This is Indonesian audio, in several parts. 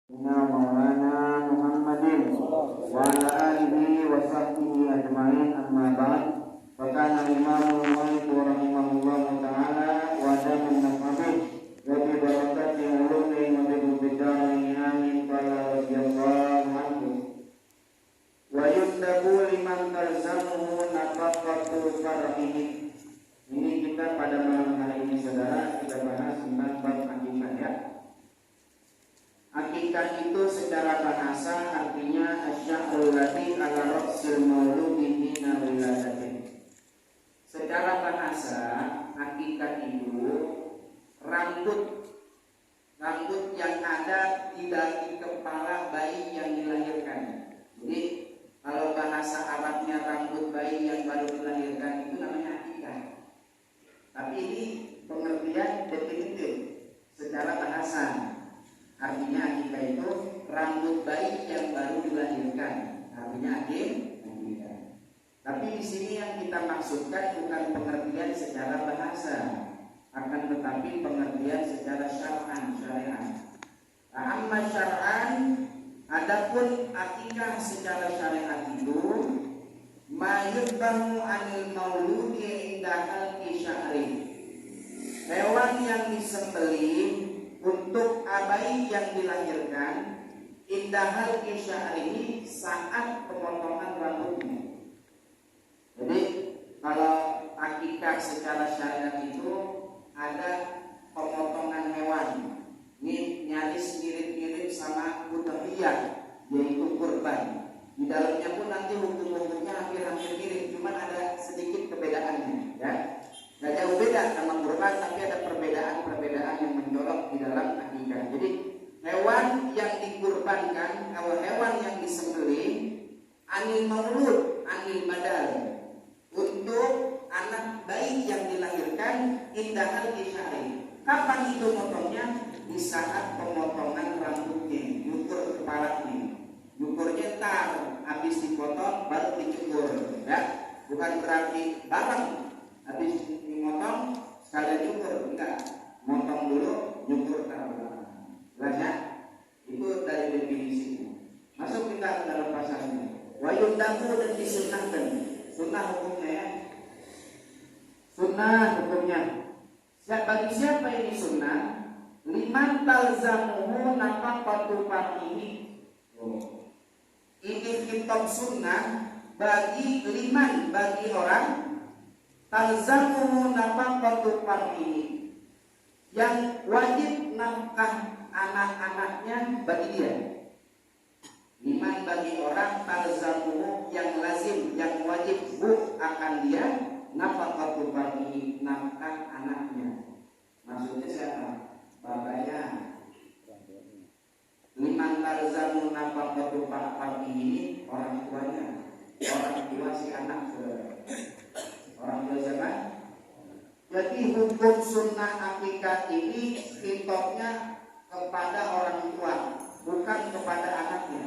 Maulana Muhammadin wa ala alihi wa sahbihi ajma'in, amma ba'd. Wa kana Imam Malik rahimahullahu ta'ala wa damin nafabih wa bi barakati ulumi wa bi bidani amin qala radiyallahu anhu. Wa yuddabu liman talzamuhu nafaqatu far'ihi. Ini kita pada malam hari ini saudara kita bahas tentang bab akikat ya. Akikat itu secara bahasa artinya asy'arul ladzi ala ra'sil mauludi hina wiladatihi. Secara bahasa akikat itu rambut yang ada di kepala bayi yang dilahirkan. Jadi kalau bahasa Arabnya rambut bayi yang baru dilahirkan itu namanya akikat. Tapi ini pengertian definitif secara bahasa. Artinya akikah itu rambut bayi yang baru dilahirkan. Artinya akikah. Tapi di sini yang kita maksudkan bukan pengertian secara bahasa, akan tetapi pengertian secara syariat. Amma syar'an, adapun akikah secara syariat itu mayubbahu anil mauludi inda halqi sya'ri. Hewan yang disembelih untuk bayi yang dilahirkan indahal kisya'rihi saat pemotongan rambutnya. Jadi kalau akikah secara syariat itu ada pemotongan hewan. Ini nyaris mirip-mirip sama udhiyah, yaitu kurban. Di dalamnya pun nanti hukum-hukumnya hampir-hampir mirip, cuma ada sedikit perbedaannya ya. Gak jauh beda sama kurban, tapi ada perbedaan yang mencolok di dalam akikah. Jadi hewan yang dikurbankan atau hewan yang disembelih anil maulud, anil badal, untuk anak bayi yang dilahirkan indahal kisyari. Kapan itu motongnya? Di saat pemotongan rambutnya, nyukur kepalanya. Nyukurnya tar, habis dipotong baru dicukur, ya. Bukan berarti bareng. Habis dimotong sekalian nyukur, enggak. Motong dulu, nyukur taruh. Jelas ya? Itu dari definisinya. Masuk kita ke dalam pasalnya. Wa yundamu dan disunahkan. Sunnah hukumnya ya. Sunnah hukumnya. Bagi siapa ini sunnah? Liman talzamuhu nafaqatu far'ihi. Ini kitab sunnah bagi liman, bagi orang talzamuhu nafaqatu far'ihi, yang wajib nafkah anak-anaknya bagi dia. Liman bagi orang talzamuhu yang lazim, yang wajib akan dia nafaqatu far'ihi, nafkah anaknya. Maksudnya siapa? Bapaknya. Liman talzamuhu nafaqatu far'ihi ini orang tuanya. Orang tua si anak saudara. Orang tua siapa? Jadi hukum sunnah akikah ini hitopnya kepada orang tua, bukan kepada anaknya.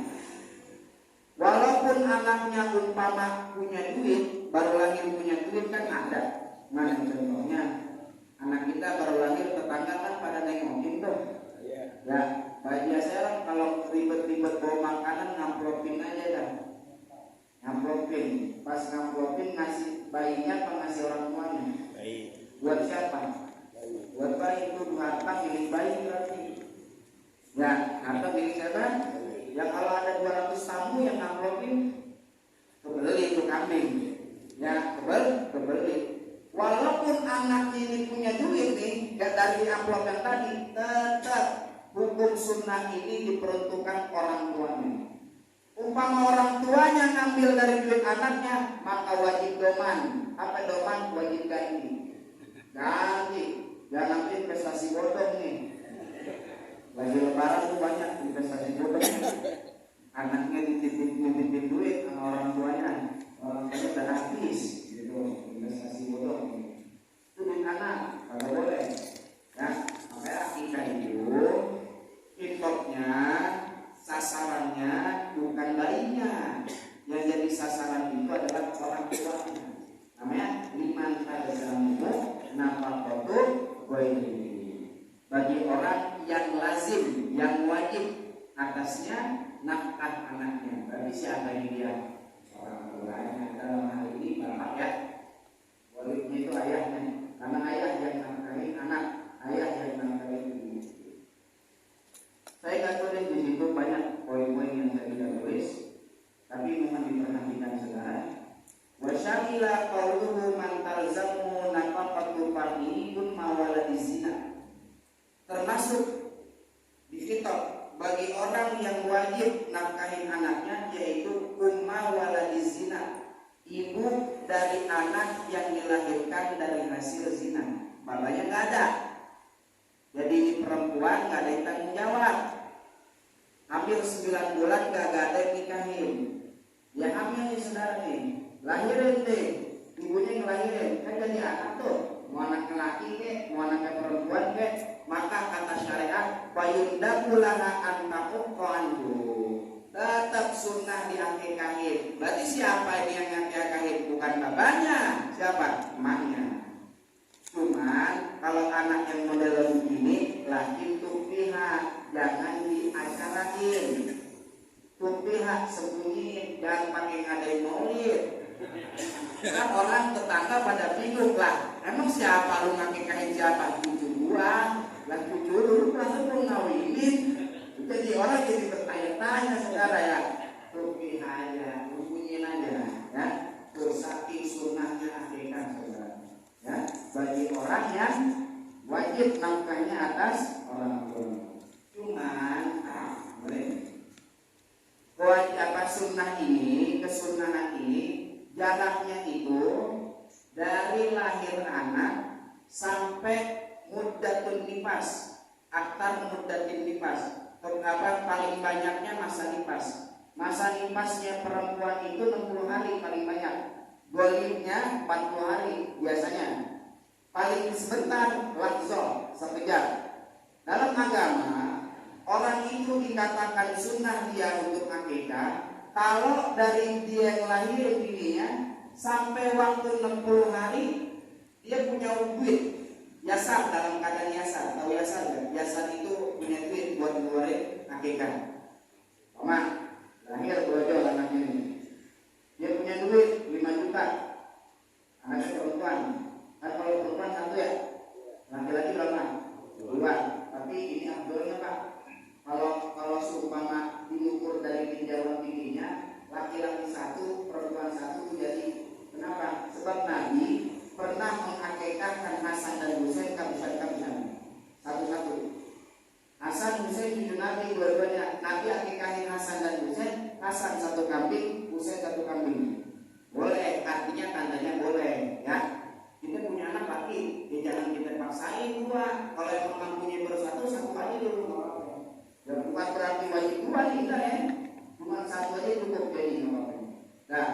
Walaupun anaknya umpama punya duit, baru lahir punya duit kan ada. Mana contohnya? Anak kita baru lahir, tetangga kan pada nengokin tuh. Ya, biasanya kalau ribet-ribet bawa makanan ngamplopin aja dah. Ngamplopin, pas ngamplopin ngasih bayinya apa ngasih orang tuanya? Bayi. Buat siapa? Buat bayi. Itu harta milik bayi berarti. Ya, harta milik siapa? Ya kalau ada 200 tamu yang ngamplopin, kebeli itu kambing. Ya, kebeli. Walaupun anak ini punya duit nih, gak dari amplop yang tadi, tetap hukum sunnah ini diperuntukkan orang tuanya. Umpama orang tuanya ngambil dari duit anaknya, maka wajib doman. Apa doman? Wajib ganti. Ganti. Jangan investasi bodong nih. Lagi lebaran tuh banyak investasi bodong. Anaknya dititipin duit sama orang tuanya. Orang tuanya udah habis gitu. Investasi bodong. Itu duit anak, kalau boleh. Ya, makanya akikah itu hitopnya, sasarannya bukan bayinya. Yang jadi sasaran itu adalah orang tuanya. Namanya liman talzamuhu nafaqatu ghairihi. Bagi orang yang lazim, yang wajib atasnya nafkah anaknya. Berarti siapa ini dia? Orang tuanya. Dalam hal ini bapak ya. Walinya itu ayahnya. Karena ayah yang nafkahin anak, ayah yang nafkahin ibu. Saya nggak tulis di situ banyak poin-poin yang saya tidak tulis, tapi mohon diperhatikan saudara. Wasyamila qauluhu man talzamu nafaqatu fardihun mawaladi zina. Termasuk di kitab bagi orang yang wajib nafkahin anaknya yaitu umma waladi zina, ibu dari anak yang dilahirkan dari hasil zina. Bapaknya nggak ada, jadi ini perempuan nggak ada yang tanggung jawab. Hampir 9 bulan nggak ada yang nikahin. Ya hamil nih saudara nih, lahirin deh, ibunya ngelahirin, kan jadi anak tuh, mau anak laki ke, mau anak perempuan ke. Maka kata syariat bayundabulaha antaquqanhu, tetap sunnah diakikahin. Berarti siapa ini yang ngakikahin? Bukan bapaknya, siapa? Emaknya. Cuman kalau anak yang model begini lagi pihak, jangan diacarain. Pihak sembunyi, jangan pakai ngadain maulid. Kan orang tetangga pada bingung lah, emang siapa lu ngakikahin siapa? Cucu gua, lah cucu lu langsung lu ngawinin. Jadi orang jadi bertanya-tanya saudara ya. Pihak aja, sembunyiin aja ya. Saking sunnahnya akikah saudara. Ya, bagi orang yang wajib nafkahnya atas orang tua. Cuman kewajiban sunnah ini, kesunahan ini jaraknya itu dari lahir anak sampai muddatun nifas, aktar muddatin nifas. Paling banyaknya masa nifas. Masa nifasnya perempuan itu 60 hari paling banyak. Golibnya 40 hari biasanya. Paling sebentar lahzah, sekejap. Dalam agama orang itu dikatakan sunnah dia untuk akikah kalau dari dia ngelahirin dirinya sampai waktu 60 hari dia punya duit yasar, dalam keadaan yasar. Tahu yasar kan? Yasar itu punya duit buat ngeluarin akikah. Mama lahir brojol anaknya ini, dia punya duit 5 juta, anaknya perempuan. Kan kalau perempuan 1 ya, laki-laki berapa? 2. Tapi ini abdulnya Pak. Kalau seumpama diukur dari tinjauan tingginya, laki-laki 1, perempuan 1 jadi kenapa? Sebab Nabi pernah mengakikahkan Hasan dan Husain kabisan satu-satu. Hasan Husain cucu Nabi dua-duanya. Nabi akikahin Hasan dan Husain, Hasan 1 kambing, Husain 1 kambing. Boleh, artinya tandanya boleh ya. Kita punya anak laki, ya jangan kita paksain 2. Kalau yang mampunya baru 1 aja dulu. Dan bukan berarti wajib 2 nih, enggak ya. Cuma 1 aja cukup jadi apa-apa. Nah,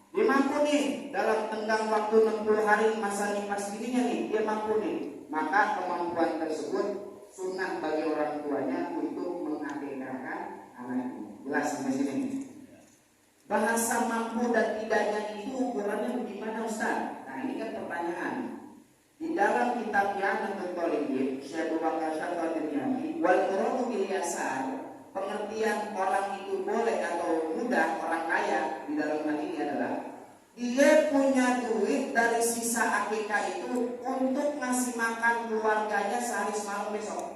dia mampu nih dalam tenggang waktu 60 hari masa nifas dirinya nih, dia mampu nih. Maka kemampuan tersebut sunnah bagi orang tuanya untuk mengakikahkan anaknya. Jelas sampai sini. Bahasa mampu dan tidaknya itu ukurannya bagaimana Ustaz? Nah ini kan pertanyaan. Di dalam kitab Yanatul Talibin, Syekh Abu Bakar Syarifudin wal muradu bil yasar, pengertian orang itu boleh atau mudah, orang kaya di dalam hal ini adalah dia punya duit dari sisa akikah itu untuk ngasih makan keluarganya sehari semalam besok.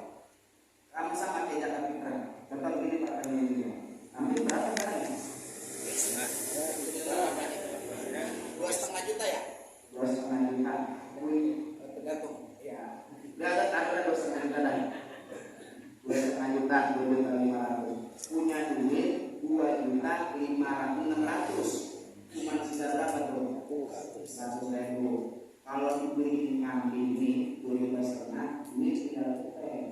Sama-sama kayak zakat fitrah. Contoh begini Pak Kami. Ambil berapa sekarang? 2,5 juta ya? 2,5 juta. Tergantung. Ya. Ada 2,5 juta dah. 2,5 juta, 2.500. Punya duit 2.500.600. Cuma sisa berapa tuh? 100.000. Kalau dibeli kambing ini 12,5, duit tinggal cepet.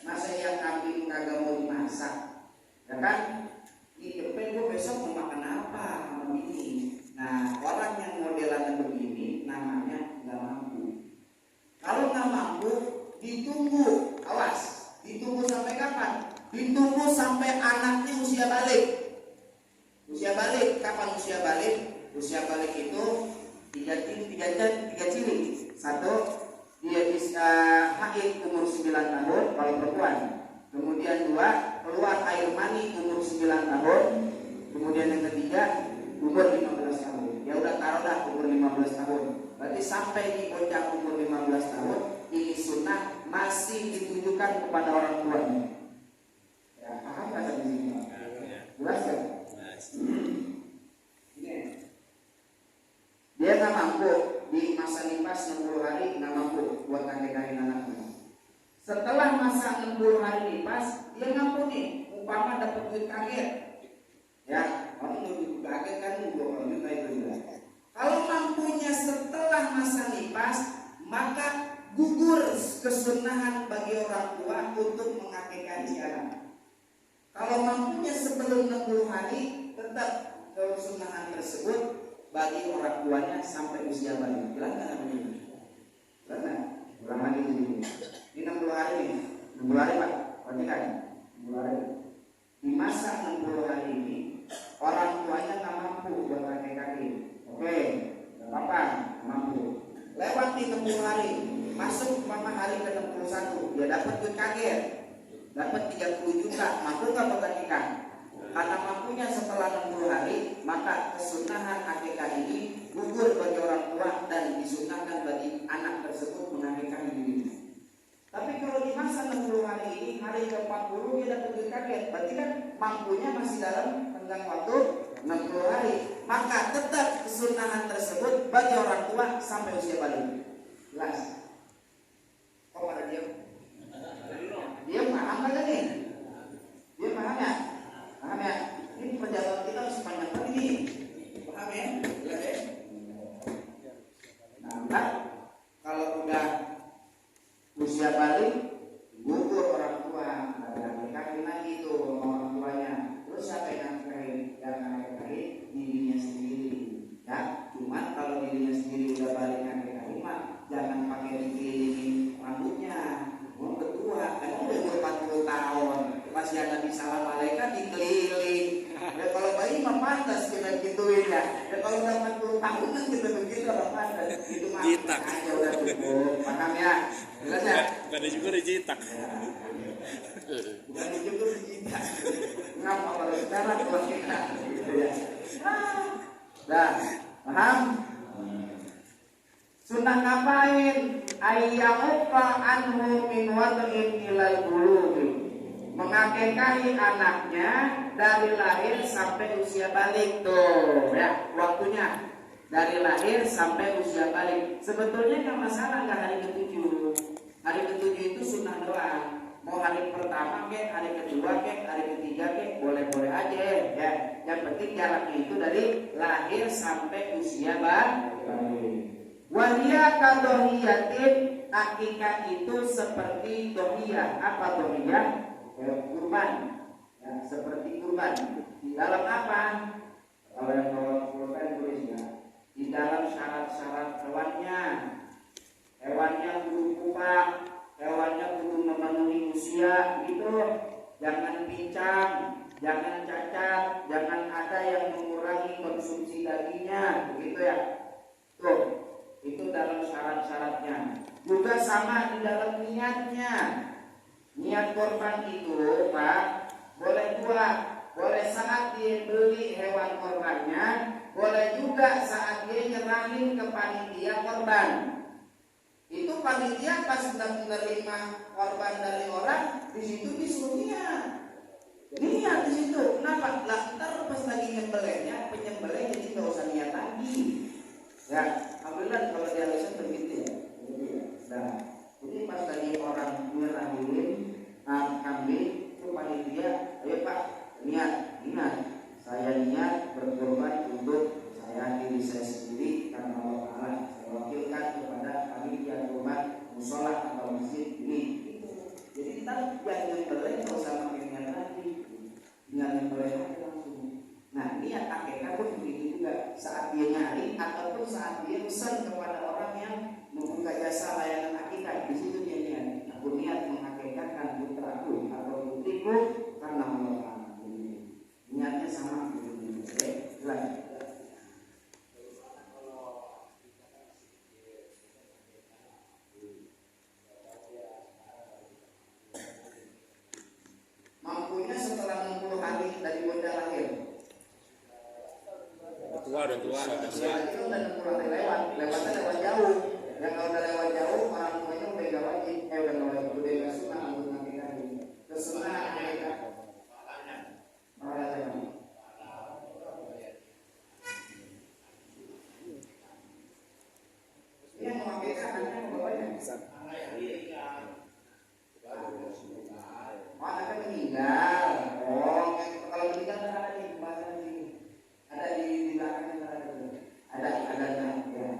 Masa yang kambing kagak mau dimasak, ya kan? Di depan gue besok mau makan apa sama ini. Nah orang yang modelannya begini namanya nggak mampu. Kalau nggak mampu ditunggu, awas, ditunggu sampai kapan? Ditunggu sampai anaknya usia balik. Usia balik, kapan usia balik? Usia balik itu 3 ciri. 1, dia bisa haid umur 9 tahun kalau perempuan. Kemudian 2, keluar air Berarti sampai di bocah umur 15 tahun ini sunnah masih ditujukan kepada orang tuanya. Ya, paham nggak di sini? Jelas kan? Dia nggak mampu di masa nifas 60 hari, nggak mampu buat kakek-kakek anaknya. Setelah masa 60 hari nifas, dia mampu nih, umpama dapat duit kaget. Ya, orang mau duit kaget kan juga itu juga. Kalau mampunya setelah masa nifas, maka gugur kesunahan bagi orang tua untuk mengakekkan si anak. Kalau mampunya sebelum 60 hari, tetap kesunahan tersebut bagi orang tuanya sampai usia balik. Jelas nggak namanya? Jelas nggak? Ulang lagi di sini. Ini 60 hari nih. 60 hari Pak. Perhatikan. 60 hari. Di masa 60 hari ini orang tuanya nggak mampu buat kakek-kakek. Oke, nggak apa-apa, mampu. Lewat di 60 hari, masuk mama hari ke 61, dia dapat duit kaget, dapat 30 juta, mampu nggak buat akikah? Karena mampunya setelah 60 hari, maka kesunahan akikah ini gugur bagi orang tua dan disunahkan bagi anak tersebut mengakikah dirinya. Tapi kalau di masa 60 hari ini, hari ke-40 dia dapat duit kaget, berarti kan mampunya masih dalam tenggang waktu 60 hari. Maka tetap kesunahan tersebut bagi orang tua sampai usia balik. Jelas? Kok pada diam? Dia paham nggak nih? Dia paham ya? Paham ya? Ini perjalanan kita sepanjang kali ini. Paham ya? Jelas ya? Nah, kalau udah usia balik, gugur orang tua, ada kaki lagi tuh orang tuanya. Terus siapa yang nafkahin dirinya sendiri, ya. Cuman kalau dirinya sendiri udah balik nafkahin mah jangan pakai dikelilingi rambutnya. Mau ketua, kan udah 40 tahun, masih ada di salam malaikat dikeliling. Ya kalau bayi mah pantas kita gituin ya. Ya kalau udah 40 tahun kan kita begitu orang pantas. Itu mah aja udah cukup. Paham ya? Jelas ya? Bukan juga dijitak. Bukan juga dijitak. Ngapa kalau sekarang kalau kita gitu ya. Dah, paham? Sunnah ngapain? Ayyamuqa anhu min wad'in ilal bulughi. Mengakekahi anaknya dari lahir sampai usia balik tuh ya, waktunya dari lahir sampai usia balik. Sebetulnya nggak masalah nggak hari ke-7. Hari ke-7 itu sunnah doang. Mau hari pertama kek, hari kedua kek, hari ketiga kek, boleh-boleh aja ya. Yang penting jaraknya itu dari lahir sampai usia balik. Wahia kadohiyatin, akikah itu seperti dohiyah. Apa dohiyah? Kurban ya, seperti kurban. Di dalam apa? Kalau yang bawa kurban tulisnya di dalam syarat-syarat hewannya kudu kupak, hewannya kudu memenuhi usia gitu, jangan pincang, jangan cacat, jangan ada yang mengurangi konsumsi dagingnya, begitu ya. Tuh, itu dalam syarat-syaratnya. Juga sama di dalam niatnya. Niat korban itu Pak, boleh dua, boleh saat dia beli hewan korbannya, boleh juga saat dia nyerahin ke panitia korban. Itu panitia pas sudah menerima korban dari orang, di situ disuruh niat di situ. Kenapa? Lah ntar pas lagi nyembelihnya, penyembelih jadi nggak usah niat lagi. Ya, alhamdulillah kalau di alasan begitu ya. Nah, jadi pas lagi orang nyerahin kambing itu panitia, ayo Pak, niat, saya niat berkorban untuk diri saya sendiri karena Allah Taala. Saya wakilkan kepada panitia korban musola atau masjid ini. Jadi kita yang nyembelih nggak usah pakai niat lagi, tinggal nyembelih aja langsung. Nah, niat akikah pun begitu juga. Saat dia nyari ataupun saat dia pesan kepada orang yang membuka jasa layanan akikah, di situ dia niat. Aku niat mengakikahkan putraku atau putriku karena Allah Taala. Niatnya sama begitu. Oke, lanjut. Mampunya setelah 60 hari dari bocah lahir. itu udah pulang lewatnya lewat jauh. Yang kalau udah lewat jauh orang tuanya udah gak wajib, udah gak sunah untuk akikah. Terus sunah akikah. Yang mau akikah anaknya mau bapaknya. Anaknya meninggal. Kalau meninggal kan ada di bahasa sini. Ada di belakangnya ada ya.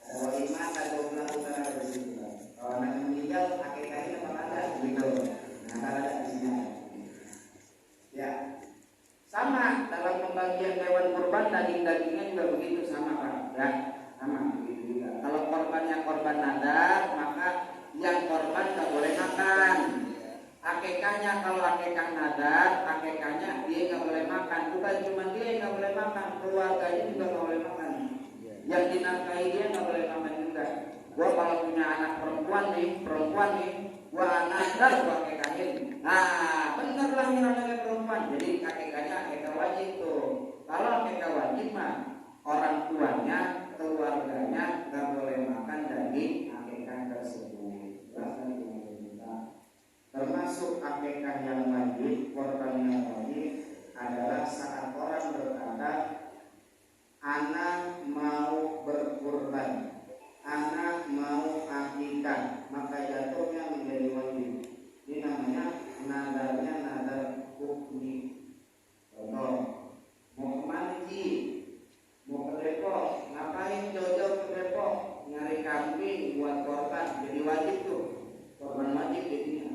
Walimah atau melakukan ada di situ. Kalau anak meninggal akikahnya memang ada gitu. Nah, ada di sini. Ya. Sama dalam pembagian hewan kurban dagingnya juga begitu sama Pak. Ya. Sama begitu juga. Kalau korbannya korban nadar, maka yang korban tak boleh makan. Akikahnya kalau akikah nadar, akikahnya dia nggak boleh makan. Bukan cuma dia yang nggak boleh makan, keluarganya juga nggak boleh makan. Yang dinafkahi dia nggak boleh makan juga. Gua kalau punya anak perempuan nih, gua nadar gua akikahin. Nah, bener lah anaknya perempuan. Jadi akikahnya akikah wajib tuh. Kalau akikah wajib mah orang tuanya, keluarganya nggak boleh makan daging akikah tersebut. Termasuk akikah yang wajib, korban yang wajib adalah saat orang berkata, anak mau berkurban, anak mau akikah, maka jatuhnya menjadi wajib. Ini namanya nadarnya nadar hukmi. Contoh, mau kemana Ji? Mau ke Depok, ngapain jauh-jauh ke Depok? Nyari kambing buat korban, jadi wajib tuh. Korban wajib jadinya.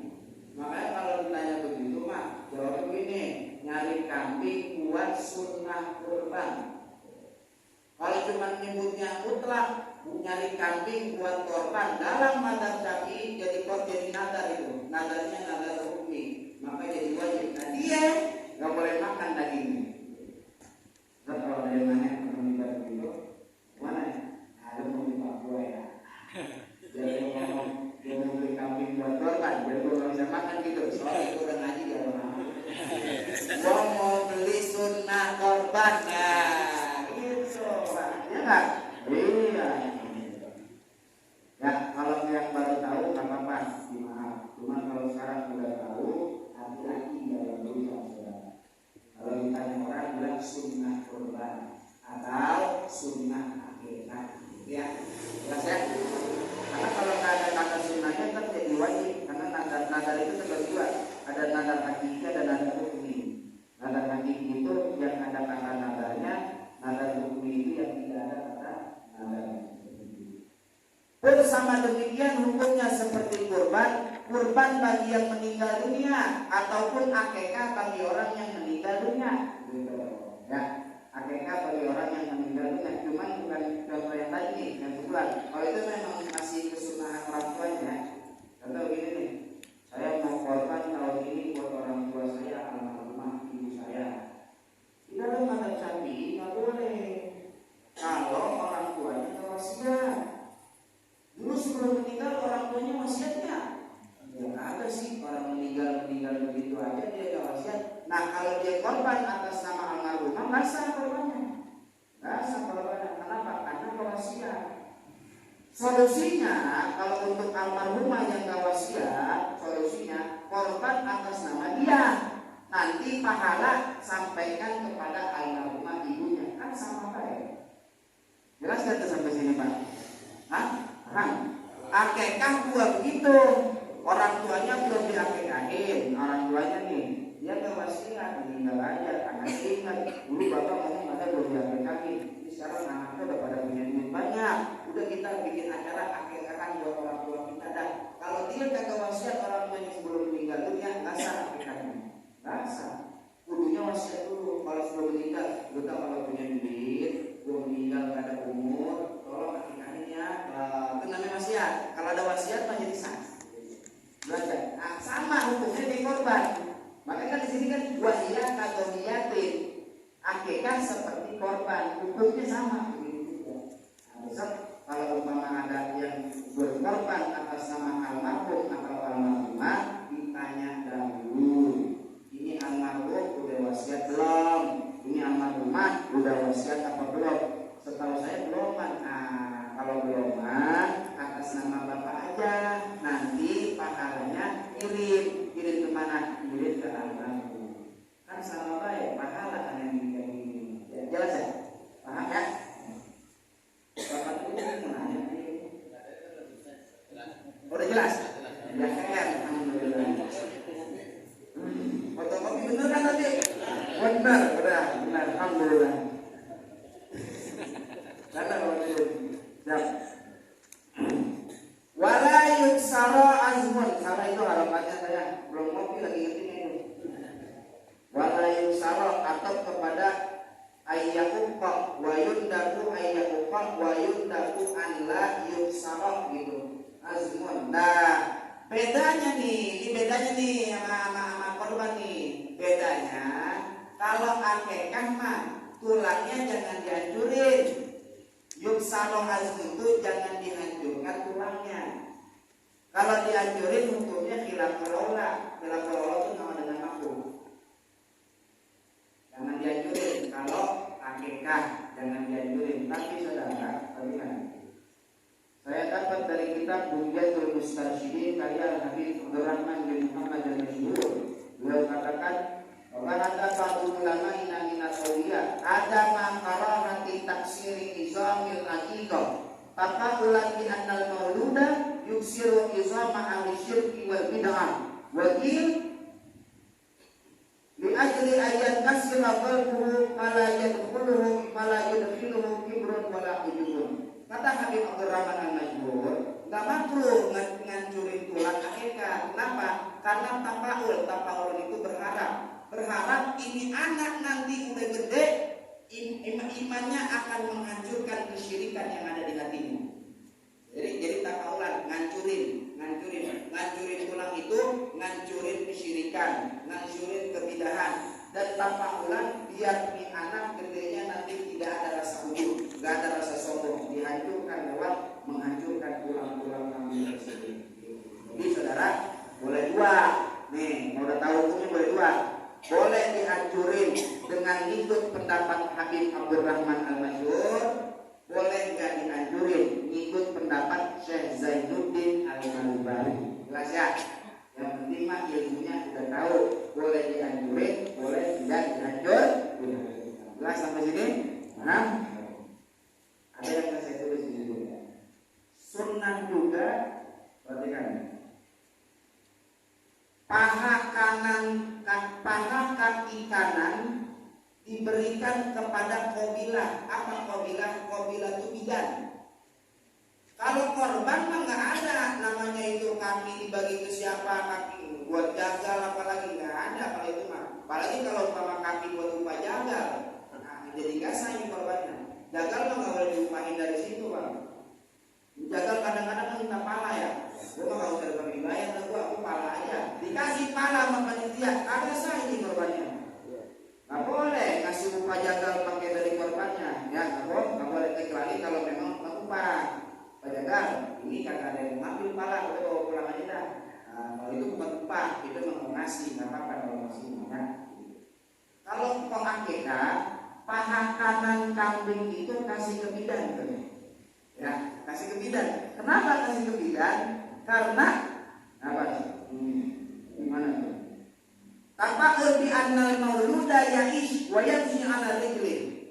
Makanya kalau ditanya begitu mah jawabnya begini, nyari kambing buat sunnah kurban. Kalau cuma nyebutnya mutlak, nyari kambing buat korban dalam mazhab Syafi'i jadi nadar itu, nadarnya nadar hukmi, maka jadi wajib. Nah dia nggak boleh makan dagingnya. Terus kalau ada yang nanya meninggal begitu, mana ya? Ada mau di Papua ya? Jadi dia mau beli kambing buat korban, jadi gue nggak bisa makan gitu. Soalnya itu udah ngaji ya orang. Gue mau beli sunnah korban ya, gitu Pak. Ya nggak? Iya. Ya kalau yang baru tahu nggak apa-apa, maaf. Cuma kalau sekarang udah tahu, hati-hati dalam berusaha. Kalau ditanya orang bilang sunnah korban atau sunnah akikah, ya, jelas ya. Karena kalau nggak ada kata sunnahnya kan jadi wajib, karena nadar itu terbagi dua, ada nadar hakiki, ada nadar hukmi. Nadar hakiki itu yang ada kata nadarnya, nadar hukmi itu yang tidak ada kata nadar. Bersama demikian hukumnya seperti kurban bagi yang meninggal dunia ataupun akikah bagi orang yang meninggal dunia. Gitu. Ya, akikah bagi orang yang meninggal dunia. Cuman bukan contoh yang tadi yang sebelah. Kalau itu memang masih kesunahan orang tuanya. Contoh begini nih, saya mau korban tahun ini buat orang tua saya, almarhumah ibu saya. Di dalam mazhab Syafi'i nggak boleh. Kalau orang tuanya wasiat. Dulu sebelum meninggal orang tuanya wasiatnya. Ya ada sih orang meninggal begitu aja dia gak wasiat. Nah kalau dia korban atas nama almarhumah nggak sah korbannya. Nggak sah korbannya. Kenapa? Karena wasiat. Solusinya kalau untuk almarhumah yang gak wasiat, solusinya korban atas nama dia. Nanti pahala sampaikan kepada almarhumah ibunya. Kan sama baik. Jelas gak sampai sini Pak? Hah? Akikah gua begitu, orang tuanya belum diakikahin, orang tuanya nih, dia gak wasiat, meninggal aja, anak ingat, dulu bapak ngomong ada belum diakikahin, sekarang anaknya udah pada punya duit banyak, udah kita bikin acara akikahan buat orang tua kita dah. Kalau dia kagak wasiat orang tuanya sebelum meninggal dunia, nggak sah akikahnya, nggak sah. Kudunya wasiat dulu, kalau sebelum meninggal, udah kalau punya duit, gua meninggal gak ada umur, tolong akikahin ya. Itu namanya wasiat. Kalau ada wasiat mah jadi sah. Belajar. Nah, sama hukumnya di korban. Makanya kan di sini kan wasiat atau niyatin. Akikah seperti korban, hukumnya sama. Nah, besok kalau umpama ada yang berkorban atas nama almarhum atau almarhumah, ditanya dahulu. Ini almarhum udah wasiat belum? Ini almarhumah udah wasiat apa belum? Setahu saya belum kan. Kalau belum atas nama bapak aja, nanti pahalanya kirim kemana? Kirim ke almarhum. Kan sama baik, pahala kan yang dikirim. Ya, jelas ya? Paham ya? Bapak itu menanya. Udah jelas? Ya kan? Alhamdulillah. Fotokopi bener kan tadi? Benar, alhamdulillah. Karena ya. Wala yuksara azmun. Salah itu harapannya saya. Belum ngopi lagi ngerti ini. Wala yuksara atau kepada ayyakuqa wa yundaku ayyakuqa wa yundaku an la yuksara gitu. Azmun. Nah, bedanya nih sama korban nih. Bedanya kalau akekah mah tulangnya jangan dihancurin. Yuksaro azmu itu jangan dihancurkan tulangnya. Kalau dihancurin hukumnya khilaful aula. Khilaful aula itu sama dengan makruh. Jangan dihancurin. Kalau akikah jangan dihancurin. Tapi saudara, bagaimana? Saya dapat dari kitab Bunyatul Mustarsyidin karya Habib Abdurrahman bin Muhammad al-Masyhur. Beliau katakan bahwa ada satu ulama inamina saulia ada makara nanti taksiri izamil aqiqah taqabulan bi annal mauluda yuksiru izama ahli syirki wal bid'ah wakil li ajli ayat kasira qalbuhu fala yadkhuluhu kibrun wala ujubun. Kata Habib Abdurrahman al-Masyhur, gak makruh ngancurin tulang akikah. Kenapa? Karena tapaul itu berharap ini anak nanti udah gede, imannya akan menghancurkan kesyirikan yang ada di hatinya. Jadi takaulan, ngancurin tulang itu, ngancurin kesyirikan, ngancurin kebidahan, dan takaulan biar ini anak gedenya nanti tidak ada rasa ujub, tidak ada rasa sombong, dihancurkan lewat menghancurkan tulang-tulang kami tersebut. Jadi saudara boleh dua, nih mau udah tahu hukumnya boleh dua. Boleh dihancurin dengan ikut pendapat Habib Abdurrahman al-Masyhur, boleh nggak dihancurin ikut pendapat Syekh Zainuddin al-Albani. Jelas ya? Yang penting mah ilmunya sudah tahu, boleh dihancurin, boleh tidak dihancur. Jelas sampai sini? Paham? Ada yang saya tulis di situ. Sunnah juga, perhatikan. Paha kaki kanan diberikan kepada qabilah. Apa qabilah? Qabilah itu bidan. Kalau korban mah nggak ada namanya itu kaki dibagi ke siapa, kaki buat jagal apalagi nggak ada kalau itu mah. Apalagi kalau umpama kaki buat upah jagal, jadi nggak sah ini korbannya. Jagal mah nggak boleh diupahin dari situ bang. Jagal kadang-kadang minta pala ya. Gue mah kalau udah bagi bayar, aku pala aja. Dikasih pala sama panitia, ada sah ini korbannya. Nggak boleh ngasih upah jagal pakai dari korbannya, ya nggak boleh kecuali kalau memang upah jagal. Ini kagak ada yang ngambil pala, udah bawa pulang aja dah. Kalau itu bukan upah, itu memang ngasih, nggak apa-apa kalau ngasih. Ya. Kalau kok akikah, paha kanan kambing itu kasih ke bidan, ya kasih ke bidan. Kenapa kasih ke bidan? Karena apa? Gimana tuh? Tafakkur bi annal mauluda ya'ish wa yamshi 'ala rijlih.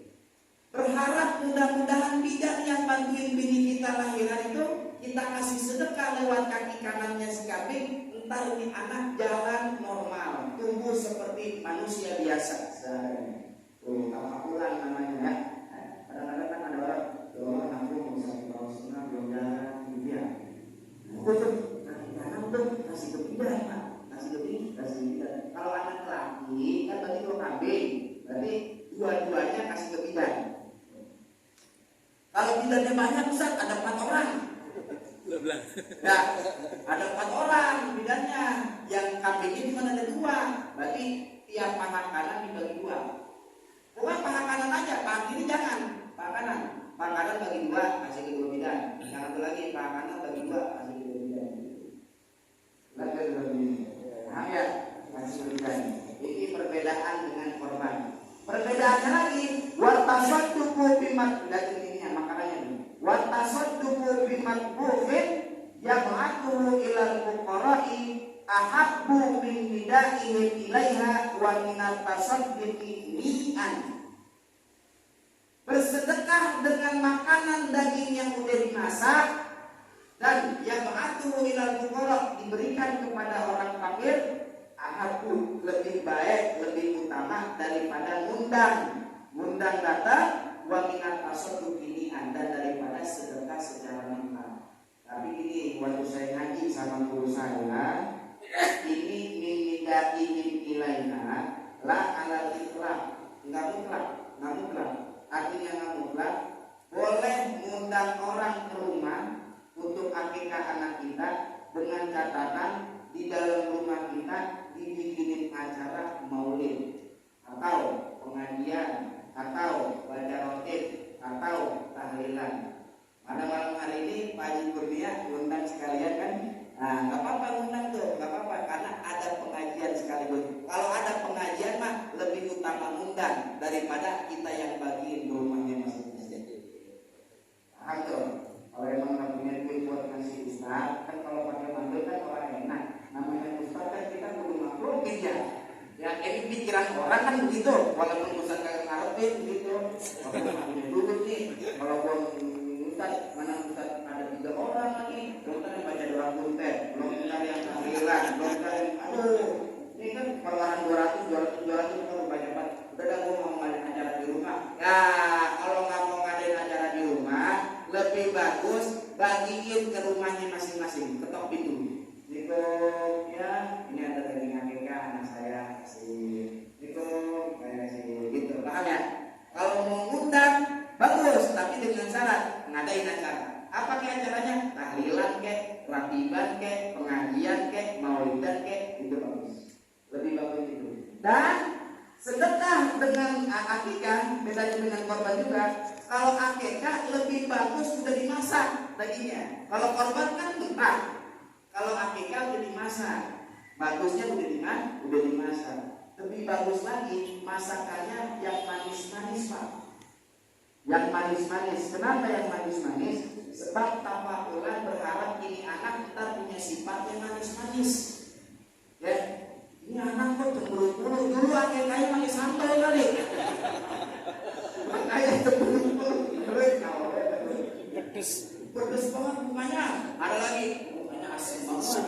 Berharap mudah-mudahan bidan yang bantuin bini kita lahiran itu kita kasih sedekah lewat kaki kanannya si kambing, entar ini anak jalan normal, tumbuh seperti manusia biasa. Tafakulan namanya ya. Kadang-kadang kan ada orang nanggung misalnya kalau setengah belum jalan gitu ya. Tutup kaki kanan tuh kasih ke bidan Pak. Kasih bidan. Kalau anak laki kan berarti dua kambing, berarti dua-duanya kasih ke bidan. Kalau bidannya banyak Ustaz, ada 4 orang. Ya, ada 4 orang bidannya. Yang kambingnya cuma ada 2. Berarti tiap paha kanan dibagi 2. Bukan paha kanan aja, paha kiri jangan. Paha kanan bagi 2, kasih ke 2 bidan. Yang satu lagi paha kanan bagi 2, kasih ke 2 bidan. Lagi lebih. Paham ya? Kasih ke bidan. Ini perbedaan dengan korban. Perbedaannya lagi, tasadduqu bimat ininya makanannya nih. Wa tasadduqu bimat bufin yab'athu ilal fuqara'i ahabbu min hidayihim ilaiha wa minat tasadduqi ni'an. Bersedekah dengan makanan daging yang sudah dimasak dan yab'athu ilal fuqara, diberikan kepada orang fakir, ahabbu, lebih baik, lebih utama daripada ngundang datang, wa minat tasadduqi ni'an, dan daripada sedekah secara mental. Tapi ini waktu saya ngaji sama guru saya, ini minta ingin ilaina la ala ikhlas, nggak mutlak. Artinya nggak mutlak, boleh mengundang orang ke rumah untuk akikah anak kita dengan catatan di dalam rumah kita dibikinin acara maulid atau pengajian atau baca rotib atau tahlilan. Pada malam hari ini Pak Haji Kurnia undang sekalian kan? Nah, nggak apa-apa undang tuh, nggak apa-apa karena ada pengajian sekaligus. Kalau ada pengajian mah lebih utama undang daripada kita yang bagiin di rumahnya masing-masing. Paham tuh? Kalau emang nggak punya duit buat ngasih ustaz, kan kalau pakai manggil kan orang enak. Namanya ustaz kan kita perlu maklumin ya. Ya ini pikiran orang kan begitu. Walaupun ustaz kagak ngarepin begitu. Kalau punya duit nih, kalau gua ustaz, mana ustaz ada 3 orang lagi, belum yang baca doa kuntet, belum yang tahlilan, belum aduh, ini kan perlahan 200 kalau banyak banget. Udah dah gua mau ngadain acara di rumah. Ya kalau nggak mau ngadain acara di rumah, lebih bagus bagiin ke rumahnya masing-masing, ketok pintu. Niko, ya ini ada daging akikah anak saya kasih. Niko, kayak kasih gitu, paham ya? Kalau mau ngundang bagus, tapi dengan syarat ngadain acara. Apa kayak acaranya? Tahlilan kek, ratiban kek, pengajian kek, maulidan kek, itu bagus. Lebih bagus itu. Dan sedekah dengan akikah, bedanya dengan korban juga. Kalau akikah lebih bagus sudah dimasak dagingnya. Kalau korban kan mentah. Kalau akikah udah dimasak, bagusnya udah dimasak. Lebih bagus lagi masakannya yang manis-manis, Pak. Yang manis-manis. Kenapa yang manis-manis? Sebab tafakulan berharap ini anak kita punya sifat yang manis-manis. Ya, ini anak kok cemburu-cemburu. Dulu akikahnya pakai sambal kali. Makanya cemburu-cemburu. Pedes banget mukanya. Ada lagi. Asing banget.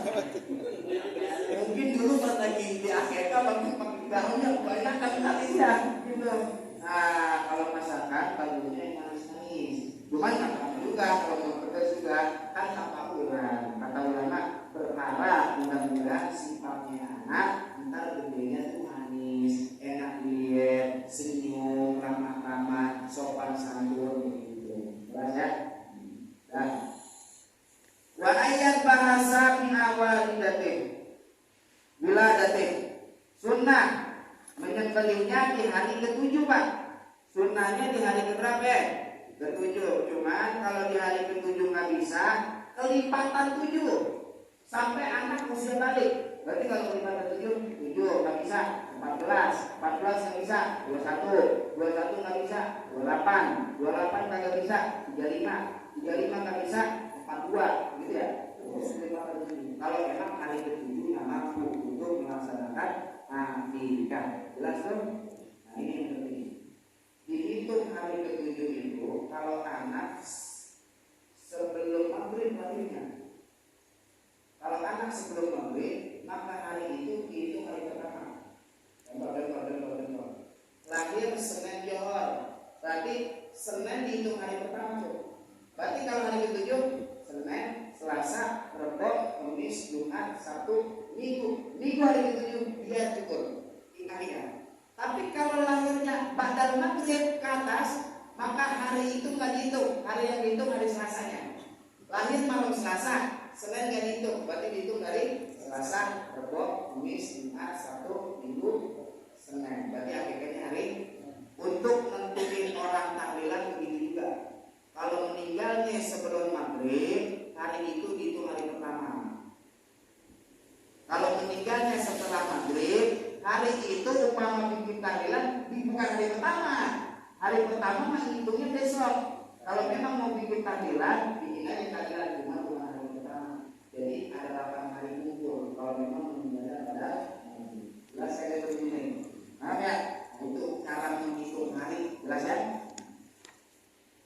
Mungkin dulu pas lagi di akikah pakai garamnya banyak kali ya gitu. Nah, kalau masakan bagusnya yang manis-manis. Cuman apa juga kalau mau pedas juga kan tafakulan. Kata ulama berharap mudah-mudahan sifatnya anak ntar gedenya tuh manis, enak dilihat, senyum, ramah-ramah, sopan santun gitu. Jelas ya? Dan wa ayat bahasa min awalidatin wiladatin, sunnah menyembelihnya di hari ke-7, Pak. Sunnahnya di hari ke-berapa? Ke-7. Cuman kalau di hari ke-7 nggak bisa, kelipatan 7 sampai anak usia balik. Berarti kalau kelipatan 7 nggak bisa, 14 nggak bisa, 21 nggak bisa, 28 nggak bisa, 35 nggak bisa, 42 gitu ya. Kalau emang hari ke-7 nggak mampu untuk melaksanakan akikah, jelas tuh. Nah ini yang penting. Dihitung hari ke-7 itu kalau anak sebelum maghrib lahirnya. Kalau anak sebelum maghrib, maka hari itu dihitung hari pertama. Contoh. Lahir Senin Johor, berarti Senin dihitung hari pertama tuh. Berarti kalau hari ke-7 Senin, Selasa, Rabu, Kamis, Jumat, Sabtu, Minggu hari ke-7 dia cukur akikah. Tapi kalau lahirnya ba'dal maghrib ke atas, maka hari itu nggak dihitung. Hari yang dihitung hari Selasanya. Lahir malam Selasa, Senin nggak dihitung, berarti dihitung dari Selasa, Rabu, Kamis, Jumat, Sabtu, Minggu, Senin. Berarti akikahnya hari. Untuk nentuin orang tahlilan begitu juga. Kalau meninggalnya sebelum maghrib, hari itu dihitung hari pertama. Kalau meninggalnya setelah maghrib, hari itu umpama bikin tahlilan bukan hari pertama, Hari pertama mah hitungnya besok. Kalau memang mau bikin tahlilan, bikin aja tahlilan cuma hari pertama. Jadi ada 8 hari kumpul. Kalau memang meninggalnya pada jelas saya begini. Paham ya? Untuk cara menghitung hari, jelas ya?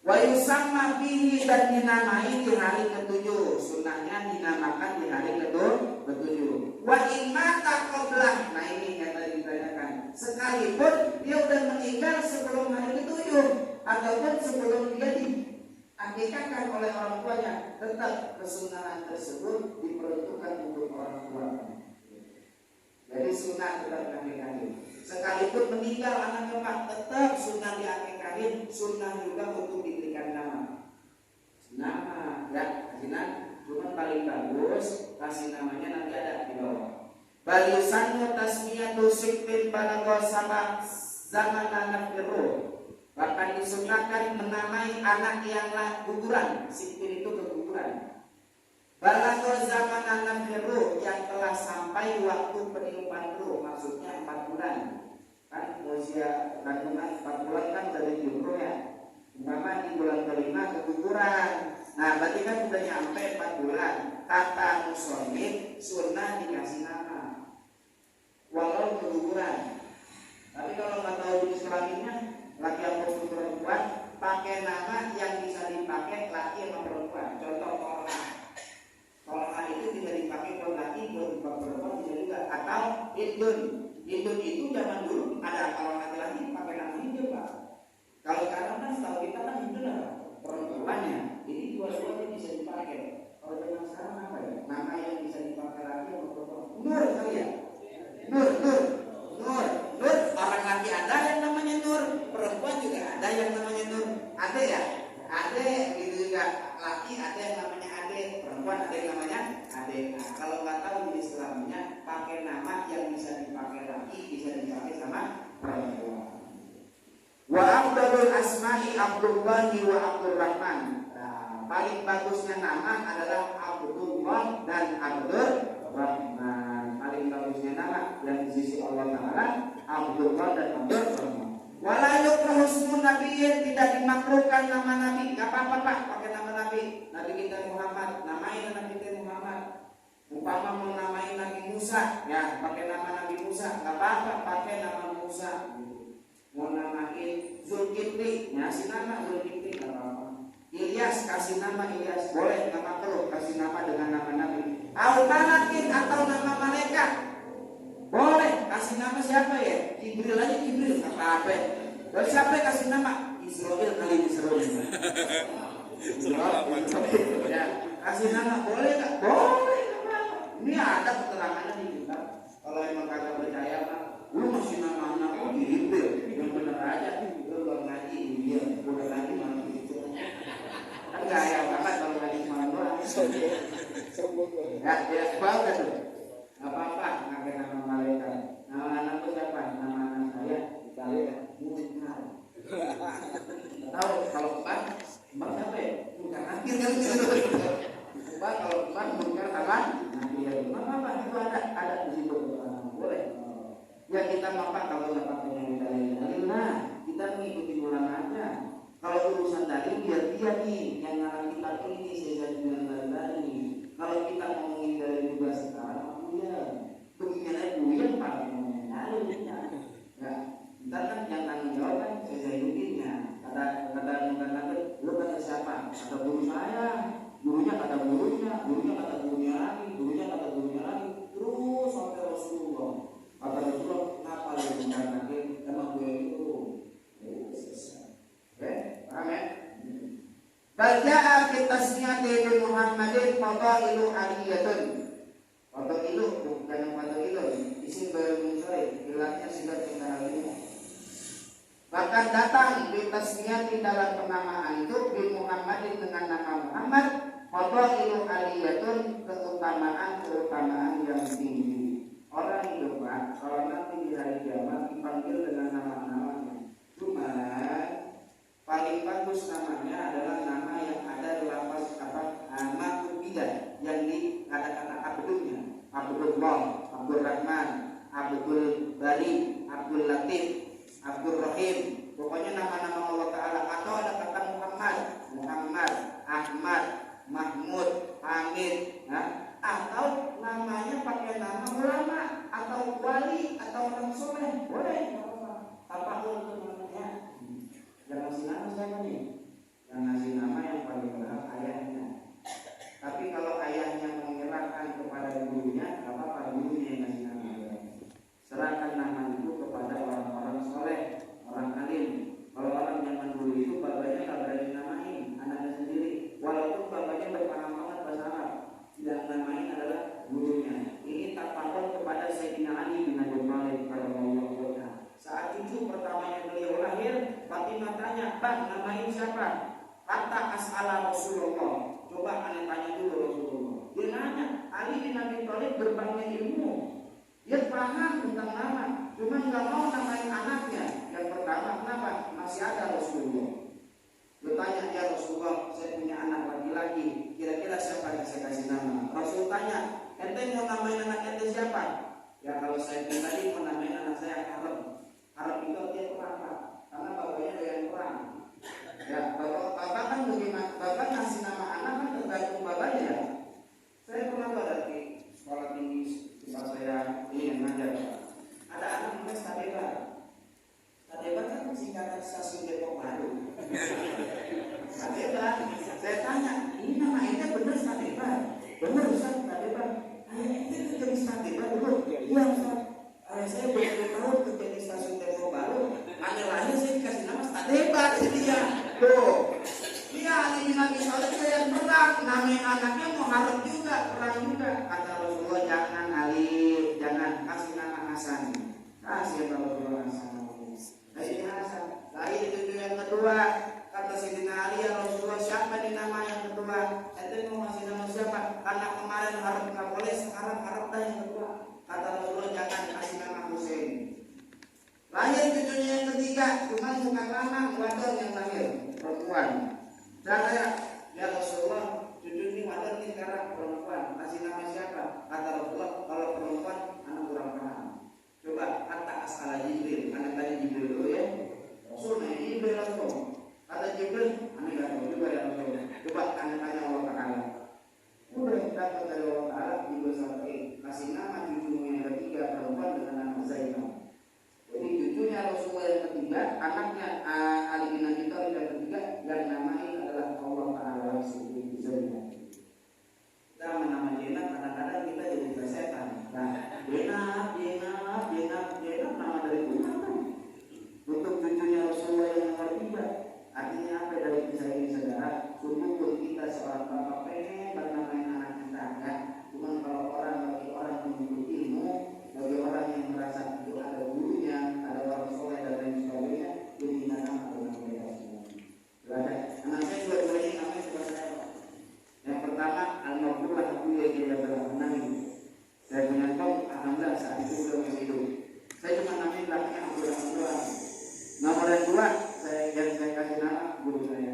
Wa yusamma bihi, dan dinamai di hari ketujuh. Sunnahnya dinamakan di hari ketujuh. Wa imata qablah. Nah ini yang tadi ditanyakan. Sekalipun dia udah meninggal sebelum hari ketujuh ataupun sebelum dia diakikahkan oleh orang tuanya, tetap kesunahan tersebut diperuntukkan untuk orang tuanya. Jadi sunnah tetap diakikahin. Sekalipun meninggal anaknya Pak, tetap sunnah diakikahin. Sunnah juga untuk diberikan nama. Nama ya, kasih nama. Cuma paling bagus kasih namanya nanti ada di bawah. Balisanmu tasmiyatu siktin balagha sama zaman anak biru. Bahkan disunahkan menamai anak yang guguran. Siktin itu keguguran. Balagha zaman anak biru, yang telah sampai waktu peniupan ruh, maksudnya 4 bulan. Kan usia kandungan 4 bulan kan dari biru ya. Umpama di bulan kelima keguguran. Nah berarti kan sudah nyampe 4 bulan. Kata musonif sunnah dikasih nama walau keguguran. Tapi kalau nggak tahu jenis kelaminnya, laki atau perempuan, pakai nama yang bisa dipakai laki atau perempuan. Contoh Tolha. Tolha itu tidak dipakai kalau laki, kalau dipakai perempuan tidak juga. Atau Hindun. Hindun itu zaman dulu ada kalau laki-laki pakai nama Hindun Pak. Kalau sekarang kan setahu kita kan Hindun apa? Perempuannya. Jadi dua-duanya bisa dipakai. Kalau zaman sekarang apa ya? Nama yang bisa dipakai laki atau perempuan? Nur kali ya? Nur. Orang laki ada yang namanya Nur, perempuan juga ada yang namanya Nur. Ada ya? Ada gitu juga. Laki ada yang namanya Ade, perempuan ada yang namanya Ade. Nah, kalau nggak tahu jenis kelaminnya, pakai nama yang bisa dipakai laki, bisa dipakai sama perempuan. Wa afdalul asma'i Abdullahi wa Abdurrahman. Nah, paling bagusnya nama adalah Abdullah dan Abdurrahman. Paling bagusnya nama yang di sisi Allah Ta'ala Abdullah dan Abdurrahman. Wala yukrahu ismun nabiyyin, tidak dimakruhkan nama nabi. Enggak apa-apa Pak pakai nama nabi. Nabi kita Muhammad, namain nabi kita Muhammad. Umpama mau namain Nabi Musa, ya pakai nama Nabi Musa. Enggak apa-apa pakai nama Musa. Mau namain Zulkifli, ngasih nama Zulkifli, enggak apa-apa. Ilyas, kasih nama Ilyas, boleh, enggak makruh kasih nama dengan nama nabi. Al-Malakin atau nama malaikat, boleh. Kasih nama siapa ya? Jibril aja, Jibril, apa-apa. Kalau siapa yang kasih nama? Israel kali Israel. Ya, kasih nama boleh nggak? Boleh. Ini ada keterangannya di kitab. Kalau emang kagak percaya Pak, lu masih nama anak Jibril, yang bener aja. Lu kalau ngaji dia, udah ngaji malam itu. Kan nggak ya banget kalau ngaji malam doang. Ya, bau kan tuh. Nggak apa-apa, ngapain nama malaikat. Nama anakku siapa? Nama anak saya Munkar. Tahu kalau Munkar siapa ya? Munkar Nakir kan? Munkar kalau Munkar apa? Nakir. Apa itu ada di situ. Boleh. Ya kita apa kalau nggak pakai yang dalil, nah kita mengikuti ulama aja. Kalau urusan dalil biar dia nih yang ngarang kita ini saya dengan dalil. Kalau kita ngomongin dalil juga sekarang, ya begini buyan pakai ngomongin dalil ya. Ntar kan yang tanggung jawab kan saya Zainuddinnya. Kata lu kata siapa? Kata guru saya. Gurunya kata gurunya kata gurunya lagi, terus sampai Rasulullah. Kata Rasulullah, kenapa lu mengatakan emang gue itu? Selesai. Oke, paham ya? Baja'a fi tasmiyati Muhammadin fadailu aliyatun. Fadailu bukan fadailu, isim bermuncurin, bilangnya sudah tinggal ini. Bahkan datang di tasmiyati dalam penamaan itu bi Muhammadin dengan nama Muhammad, fadailu aliyatun, keutamaan yang tinggi. Orang hidup Pak, kalau nanti di hari kiamat dipanggil dengan nama-namanya. Cuma paling bagus namanya adalah nama yang ada di lafaz Ma'ubidah yang dikatakan Abdulnya, Abdullah, Abdul Rahman, Abdul Bari, Abdul Latif, Abdul Rahim. Pokoknya nama-nama soleh, boleh, nggak apa-apa. Tapakul itu namanya. Yang ngasih nama siapa nih? Yang ngasih nama yang paling berhak ayahnya. Tapi kalau ayahnya menyerahkan kepada gurunya, nggak apa-apa, gurunya yang ngasih nama. Serahkan nama itu kepada orang-orang soleh, orang alim. Kalau orang zaman dulu itu bapaknya nggak berani namain anaknya sendiri, walaupun bapaknya berpaham banget bahasa Arab, tidak namain adalah gurunya. Ini tapakul kepada Sayyidina Ali bin Abi Thalib radhiyallahu anhu. Saat cucu pertamanya beliau lahir, Fatimah tanya, "Bang, namain siapa?" Kata as'ala Rasulullah. Coba aneh tanya dulu Rasulullah. Dia nanya, Ali bin Abi Thalib berbangga ilmu. Dia paham tentang nama, cuma nggak mau namain anaknya. Yang pertama, kenapa? Masih ada Rasulullah. Dia tanya, ya Rasulullah, saya punya anak laki-laki. Kira-kira siapa yang saya kasih nama? Rasul tanya, ente mau namain anak ente siapa? Ya kalau saya tadi mau namain anak saya Harap. Harap itu dia perang, Pak. Karena bapaknya doyan perang. Ya, kalau bapak kan bagaimana? Bapak ngasih nama anak kan tergantung bapaknya. Saya pernah berarti sekolah tinggi tempat saya ini yang ngajar. Ada anak namanya Stadebar. Stadebar kan singkatan stasiun Depok Baru. Stadebar. Saya tanya, ini nama ente bener Stadebar? Bener Ustaz, Stadebar. Ayah ente kerja di Stadebar bener? Iya Ustaz. Saya baru tahu kerja di stasiun Depok Baru. Aneh lahir saya dikasih nama Stadebar. Jadi ya, tuh. Dia Ali bin Abi Thalib yang perang, namanya anaknya mau harap juga, perang juga. Kata Rasulullah, jangan Ali, jangan kasih nama Hasan. Kasih Rasulullah Hasan. Kasih Hasan. Lahir cucu yang kedua, kata Sayyidina Ali, ya Rasulullah, siapa di nama yang kedua? Ente mau kasih nama siapa? Karena kemarin harap nggak boleh, sekarang harap dah yang kedua. Kata Rasulullah, jangan kasih nama Husain. Lahir cucunya yang ketiga, cuma bukan lanang, wadon yang lahir, perempuan. Dan ya Rasulullah, cucu ini wadon nih sekarang perempuan, kasih nama siapa? Kata Rasulullah, kalau perempuan anak kurang paham. Coba kata as'ala Jibril, anak tanya Jibril dulu ya. Rasul nanya Jibril langsung. Kata Jibril, anak gak tahu juga ya Rasulullah. Coba anak tanya Allah Ta'ala. Udah dapat dari Allah Ta'ala, Jibril sampaikan, kasih nama cucumu yang ketiga perempuan dengan nama Zainab. Jadi cucunya Rasulullah yang ketiga, anaknya Ali bin Abi Thalib yang ketiga, yang namanya adalah Allah Ta'ala Rasulullah Zainab. Kita menama Zainab, kadang-kadang kita jadi kesetan. Nah, Zainab nama dari Tuhan kan? Untuk cucunya Rasulullah yang nomor 3. Artinya apa dari kisah ini saudara? Sungguh kita seorang bapak pengen bernamain anak kita kan? Cuma kalau bagi orang yang menuntut ilmu, bagi orang yang merasa itu ada gurunya, ada orang soleh dan lain sebagainya, jadi nama dengan mereka semua. Anak saya dua-duanya namanya juga saya. Yang pertama Al-Mabdullah Abu Yazid Al-Hanami. Saya punya kaum, alhamdulillah saat itu belum hidup. Saya cuma namain belakangnya Abdullah. Nomor yang kedua, yang saya kasih nama guru saya.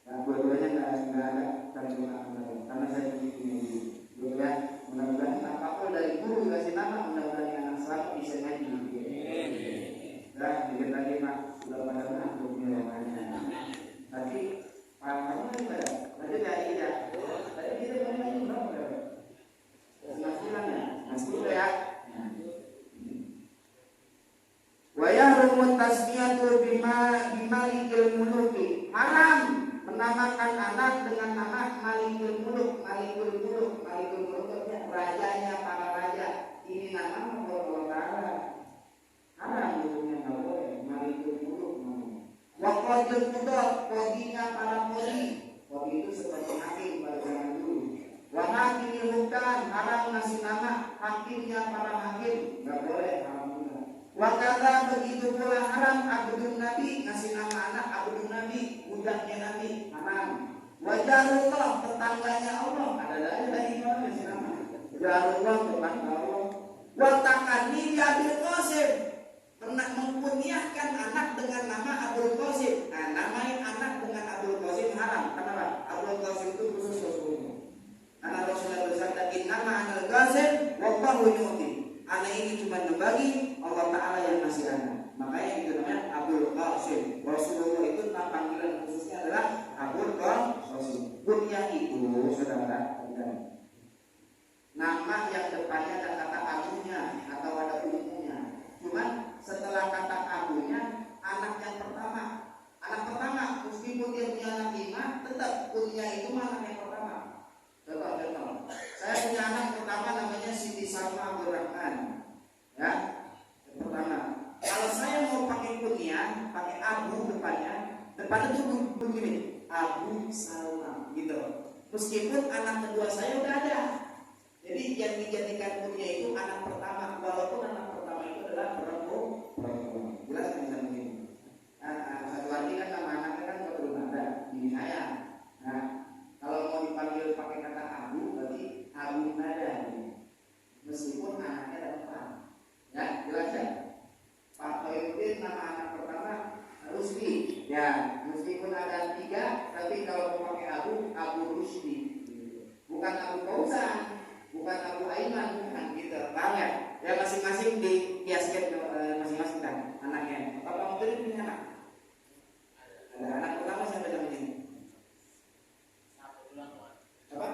Nah, dua-duanya nggak ada kandungan karena saya begitu guru ya. Mudah-mudahan apapun dari guru kasih nama, mudah-mudahan anak selamat bisa ngaji. Ya, dikit lagi Pak, sudah pada mengaturnya namanya. Tapi kamu juga, tadi dari ya. Tadi kita ngomongin berapa? Masih ya. Wa yahrumu tasmiyatu bimalikil muluki. Haram menamakan anak dengan nama Malikul Muluk. Malikul Muluk itu rajanya para raja. Ini nama Allah Ta'ala. Haram hukumnya nggak boleh. Malikul Muluk namanya. Wa qadil qudot, qadinya para qadi. Qadi itu seperti hakim pada zaman dulu. Wa hakimil hukam, haram ngasih nama hakimnya para hakim. Nggak boleh, haram juga. Wakala begitu pula haram Abdul Nabi, ngasih nama anak Abdul Nabi, budaknya Nabi, haram. Wajarullah, tetangganya Allah, ada dari mana ngasih nama? Wajarullah, tetangga Allah. Watakani Abil Qasim, pernah mengkunyahkan anak dengan nama Abdul Qasim. Nah, namain anak dengan Abdul Qasim haram. Kenapa? Abdul Qasim itu khusus Rasulullah. Karena Rasulullah bersabda, "Innama anal Qasim, wallahu yu'ti." Anak ini cuma berbagi, Allah Ta'ala yang ngasih anak. Makanya itu namanya Abdul Qasim. Rasulullah itu panggilan khususnya adalah Abdul Qasim. Kunyah itu saudara, nama yang depannya ada kata abunya atau ada umumnya. Cuman kuliah itu anak yang pertama. Contoh. Saya punya anak pertama namanya Siti Salma Abdurrahman. Ya, yang pertama. Kalau saya mau pakai kuliah, pakai Abu depannya tuh begini, Abu Salma gitu. Meskipun anak kedua saya udah ada. Jadi yang dijadikan kuliah itu anak pertama, walaupun anak pertama itu adalah perempuan. Jelas kan bisa begini. Satu lagi kan nama anaknya kan belum ada, ini saya. Nah, kalau mau dipanggil pakai kata Abu, berarti Abu Nada. Meskipun anaknya ada 4. Ya, jelas ya. Pak Khairuddin nama anak pertama Rusdi. Ya, meskipun ada 3, tapi kalau mau pakai Abu Rusdi. Bukan Abu Fauzan, bukan Abu Aiman, bukan gitu. Paham ya? Ya masing-masing dikiaskan masing-masing kan anaknya. Bapak Menteri punya anak? Ada anak pertama siapa namanya? Apa?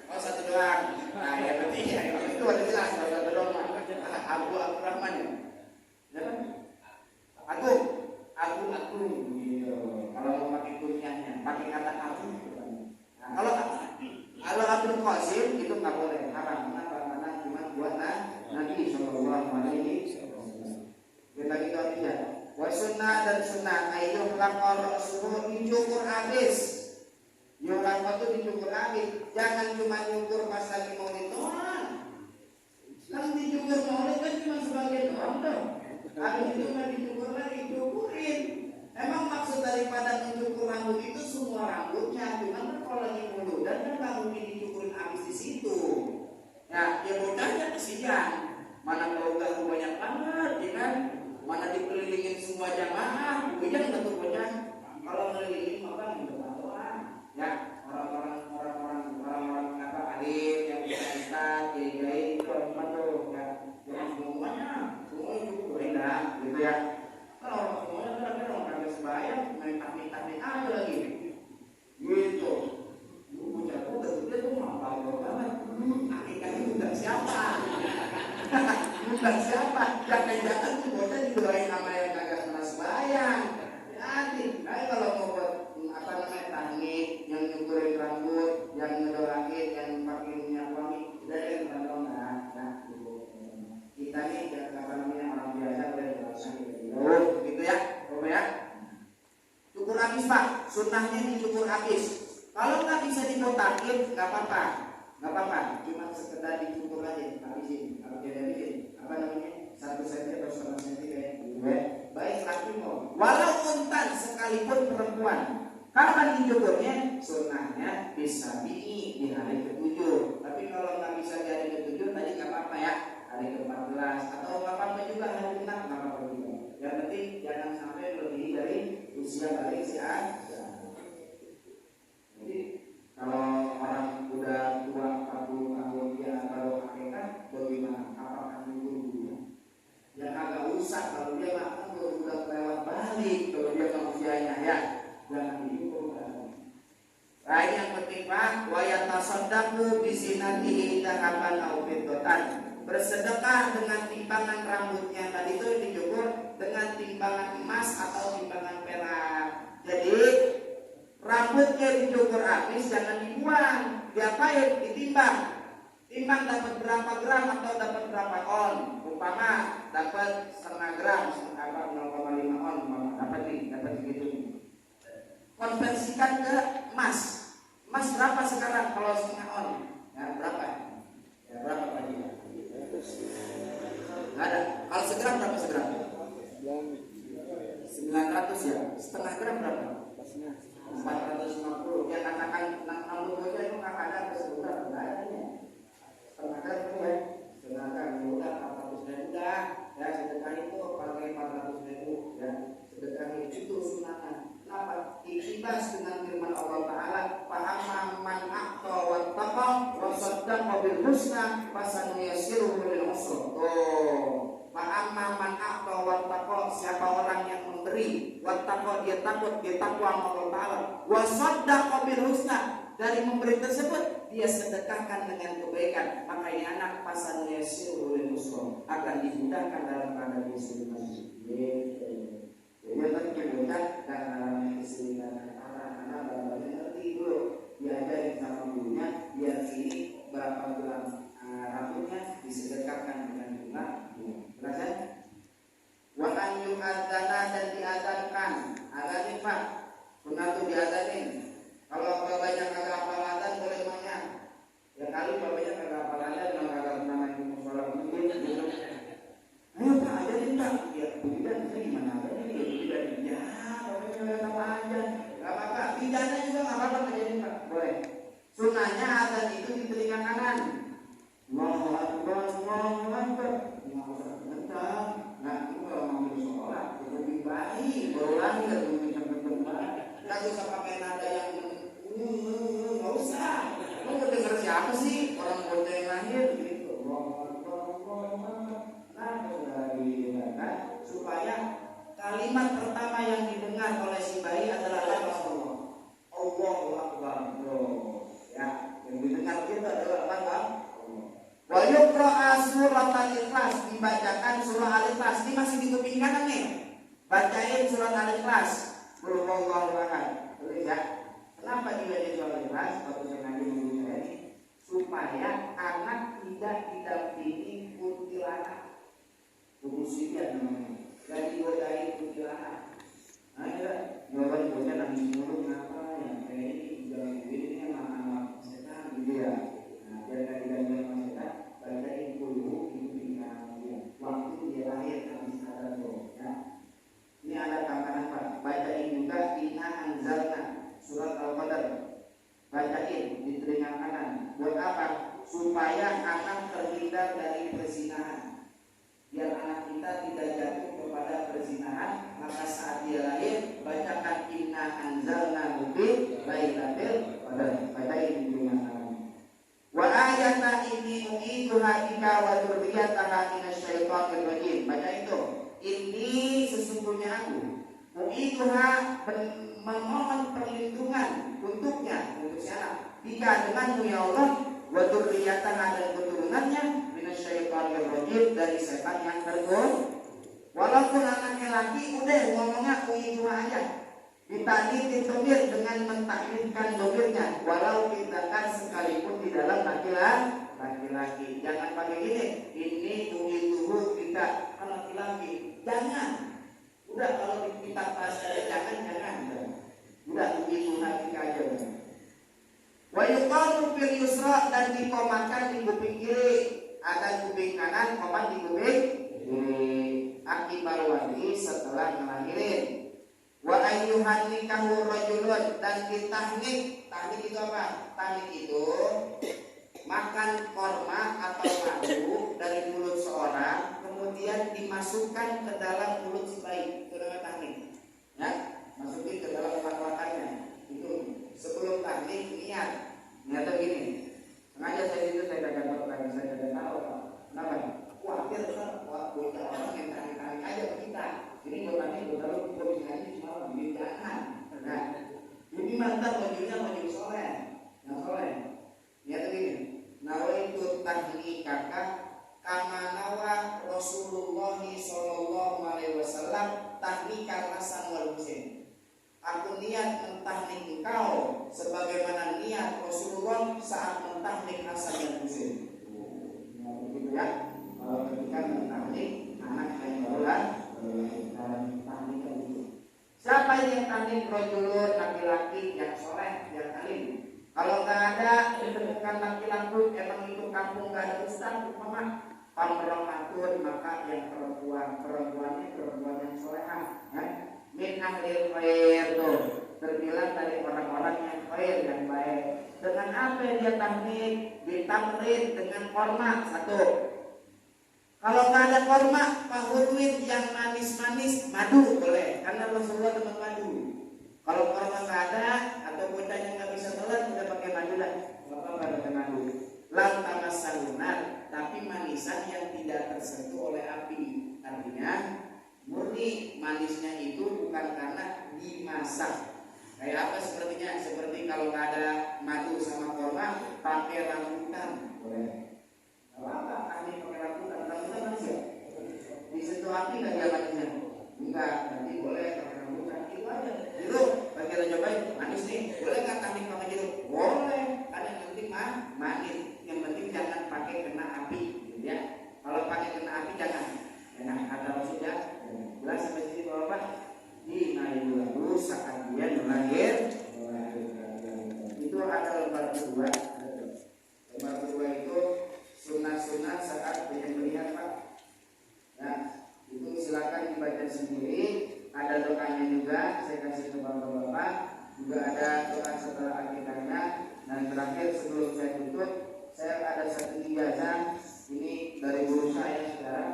Oh, 1 doang. Nah, ya berarti ya itu ada jelas 1 doang. Abu Abdurrahman ya. Siapa? Agung. Gitu. Kalau mau pakai kunyahnya, pakai kata Abu. Nah, kalau Abdul Qasim itu nggak boleh. Haram. Karena cuma buat Nabi Sallallahu Alaihi Wasallam. Kita aja. Wasunnah dan sunnah ayo lakor suruh dicukur habis. Yulang itu dicukur habis. Jangan cuma nyukur pas lagi mau doang. Yang dicukur maulid kan cuma sebagian doang dong. Habis itu nggak dicukur lagi, cukurin. Emang maksud daripada mencukur rambut itu semua rambutnya, cuma kan kalau lagi muludan kan nggak mungkin dicukurin habis di situ. Ya, ya bocahnya kesian. Mana tahu udah banyak banget, ya kan? Mana dikelilingin semua jamaah, bujang tentu bocah. Kalau ngelilingin maka depan doang. Ya, orang-orang apa alim yang bisa kiai itu apa tuh ya, jangan semuanya cukup rendah gitu ya. Kalau semuanya kadang-kadang orang kagak sembahyang main takmir aja lagi gitu. Bocah tuh dia tuh mampal banget. Akikah itu bukan siapa? Bukan siapa? Jangan-jangan tuh bocah didoain sama yang kagak pernah sembahyang. Jadi, kalau mau buat apa namanya tahmid, yang nyukurin rambut, yang ngedoain, yang pakai minyak wangi, dari yang terlalu nah, kita nih apa namanya orang biasa boleh berasa gitu ya, ya. Cukur habis Pak, sunnahnya dicukur habis. Kalau nggak bisa dibotakin, nggak apa-apa, cuma sekedar dicukur aja, habisin, kalau dia habisin, apa namanya 1 cm atau 1 cm kayak gitu ya. Baik laki mau, walau untan sekalipun perempuan. Kapan dicukurnya? Sunnahnya bisa di hari ke-7. Tapi kalau nggak bisa di hari ke-7 tadi nggak apa-apa ya, hari ke-14 atau nggak apa-apa juga hari ke-6 nggak apa-apa juga. Yang penting jangan sampai lebih dari usia balik si Jadi kalau orang udah tua 40 tahun dia baru hakikat, bagaimana? Apakah dulu? Ya agak usah kalau dia makan udah lewat balik kalau dia nggak usianya ya. Jangan diukur. Nah yang penting Pak, wayatasaddaqu bisinatihi dahaban aw fiddotan. Bersedekah dengan timbangan rambutnya tadi itu dicukur dengan timbangan emas atau timbangan perak. Jadi rambutnya dicukur habis jangan dibuang, diapain? Ditimbang. Timbang dapat berapa gram atau dapat berapa on. Umpama dapat 0,5 gram, 0,5 on, dapat begitu. Konversikan ke emas. Emas berapa sekarang kalau 0,5 on? Ya berapa? Ya berapa Pak Haji? Nggak ada. Kalau segram berapa segram? 900 ya. Setengah gram berapa? 450. Ya katakan 60 aja itu nggak ada keseluruhan. Nggak ada ya. Setengah gram itu ya. Setengah gram udah 400 udah. Ya sedekah itu pakai 400 ya. Sedekah itu sunatnya. Kenapa? Ikhlas dengan firman Allah Ta'ala fa'amma man aqta wa taqa wa saddaqa bil husna fasanuyasiruhu lil usra. Fa'amma man aqta wa taqa, siapa orang yang memberi wa taqa, dia takut, dia takwa sama Allah Ta'ala, wa saddaqa bil husna, dari memberi tersebut dia sedekahkan dengan kebaikan, maka ini anak fasanuyasiruhu lil usra, akan dimudahkan dalam keadaan kesulitan. Jadi tadi kita dan kesehatan baru lahir nggak usah pakai nada yang nggak usah. Lo mau denger siapa sih orang bocah yang lahir gitu. Supaya kalimat pertama yang didengar oleh si bayi adalah Allah. Allahu Akbar. Ya, yang didengar itu adalah apa? Wa yuqra'a surat Al-Ikhlas, dibacakan surah Al-Ikhlas. Ini masih di kuping kanan nih. Bacain surat Al-Ikhlas. Qul huwallahu ahad. Boleh ya? Kenapa dibaca surah Al-Ikhlas? Waktu saya ngaji menurut saya ini supaya anak tidak didampingi kuntilanak. Kubusian namanya. Jadi godai kuntilanak. Nah, ya, orang bocah nangis mulu kenapa yang kayak ini jangan begini anak-anak setan gitu ya. Nah, biar tidak setan, bacain dulu itu pinggang dia. Waktu dia lahir habis ada tuh, ya. Ini ada tambahan apa? Bacain juga Inna Anzalna surat Al-Qadar. Bacain di telinga kanan. Buat apa? Supaya anak terhindar dari perzinahan. Biar anak kita tidak jatuh kepada perzinahan, maka saat dia lahir bacakan Inna Anzalna fi Lailatul Qadar. Bacain di telinga kanan. Wa ayata inni u'iduha bika wa dzurriyyataha minasyaitonir rajim. Baca itu. Ini sesungguhnya aku u'iduha memohon perlindungan untuknya, untuk si anak. Bika denganmu ya Allah, wa dzurriyyataha dan keturunannya minasyaitonir rajim, dari setan yang tergoda. Walaupun anaknya laki udah ngomongnya u'iduha aja. Ditadi ditomir dengan mentaklifkan domirnya, walau kita kan sekalipun di dalam laki-laki. Jangan pakai gini, ini tuh kita laki-laki. Jangan. Udah kalau di kitab bahasa jangan. Udah tuh hati aja. Wa yuqalu fil yusra, dan dikomakan di kuping kiri, ada kuping kanan, komat di kuping kiri. Akibat wadi setelah melahirin. Wa ayyuhan nikahu rajulun, dan ditahnik. Tahnik itu apa? Tahnik itu makan korma atau madu dari mulut seorang, kemudian dimasukkan ke dalam mulut si bayi. Itu namanya tahnik. Ya, masukin ke dalam lak-lakannya. Itu sebelum tahnik niatnya begini. Sengaja saya itu saya kagak tahu, saya kagak tahu. Kenapa? Khawatir kan, bocah orang yang tahnik-tahnik aja ke kita. Ini buat tahu posisi ngaji semalam di jangan. Nah, ini mantap bajunya baju soleh, yang soleh. Lihat begini. Nawaitu tahni kakak kama nawa Rasulullah sallallahu alaihi wasallam tahnikal Hasan wal Husain. Aku niat mentahnik engkau sebagaimana niat Rasulullah saat mentahnik Hasan dan Husain. Begitu ya. Kalau ketika mentahnik anak yang baru siapa yang tahnik? Rajulun, laki-laki yang soleh, yang alim. Kalau nggak ada ditemukan laki-laki, emang itu kampung nggak ada ustaz, mama pamrohatun, maka yang perempuannya perempuan yang solehah, ya. Min ahlil khair, tuh terbilang dari orang-orang yang khair, yang baik. Dengan apa dia tahnik? Ditamrin dengan korma satu. Kalau nggak ada korma, pahurwin yang manis-manis, madu boleh, karena Rasulullah teman madu. Kalau korma nggak ada atau bocahnya nggak bisa telan, udah pakai madu lah. Bapak nggak pakai madu. Lam tamas salunar, tapi manisan yang tidak tersentuh oleh api. Artinya murni manisnya itu bukan karena dimasak. Kayak apa sepertinya? Seperti kalau nggak ada madu sama korma, pakai rambutan boleh. Apa ahli pakai rambutan manis ya? Disentuh api nggak dia manisnya? Enggak, nanti boleh pakai rambutan itu aja. Jeruk, bagi lo cobain manis nih, boleh nggak ahli pakai jeruk? Boleh, karena yang penting manis. Yang penting jangan pakai kena api, gitu ya. Kalau pakai kena api jangan. Nah, ada maksudnya. Jelas sampai sini bapak. Di Nailul saat dia melahir. Itu ada lembar kedua. Lembar kedua itu sunnah-sunnah saat penyembelihan pak. Nah, itu silakan dibaca sendiri. Ada doanya juga, saya kasih ke bapak-bapak. Juga ada doa setelah akikahnya. Dan terakhir sebelum saya tutup, saya ada satu ijazah. Ini dari guru saya saudara.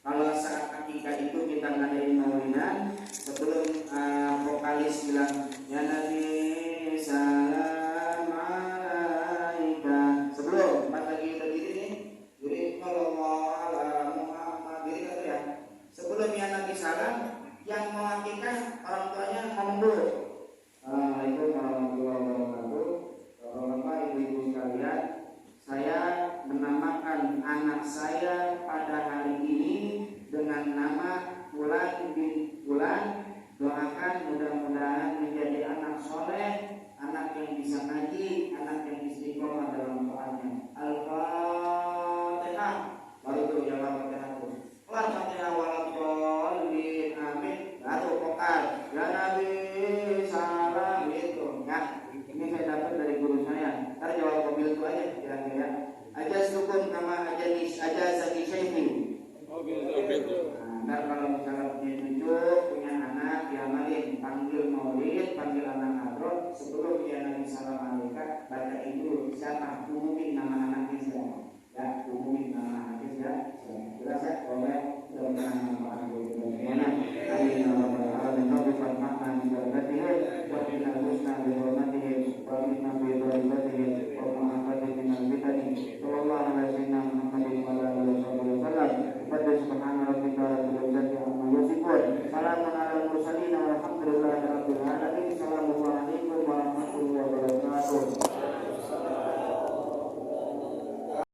Kalau saat akikah itu kita ngadain maulidan, Sebelum ya Nabi salam, yang mau akikah orang tuanya ngomong dulu. Assalamualaikum warahmatullahi wabarakatuh. Bapak ibu-ibu sekalian, saya menamakan anak saya pada hari ini dengan nama Fulan bin Fulan. Doakan mudah-mudahan menjadi anak soleh, anak yang bisa ngaji, anak yang istiqomah dalam doanya. Al-Fatihah. Baru itu jawab Fatihah. Kelar Fatihah waladhdallin amin. Baru vokal. Ya Nabi salam itu. Ya, ini saya dapat dari guru saya. Ntar jawab mobil itu aja kira-kira. Ajazukum kama ajazani syaikhi. Ntar kalau misalnya punya cucu, punya anak, diamalin, panggil maulid, panggil anak hadroh, sebelum dia Nabi salam alaika, baca itu siapa, umumin nama-nama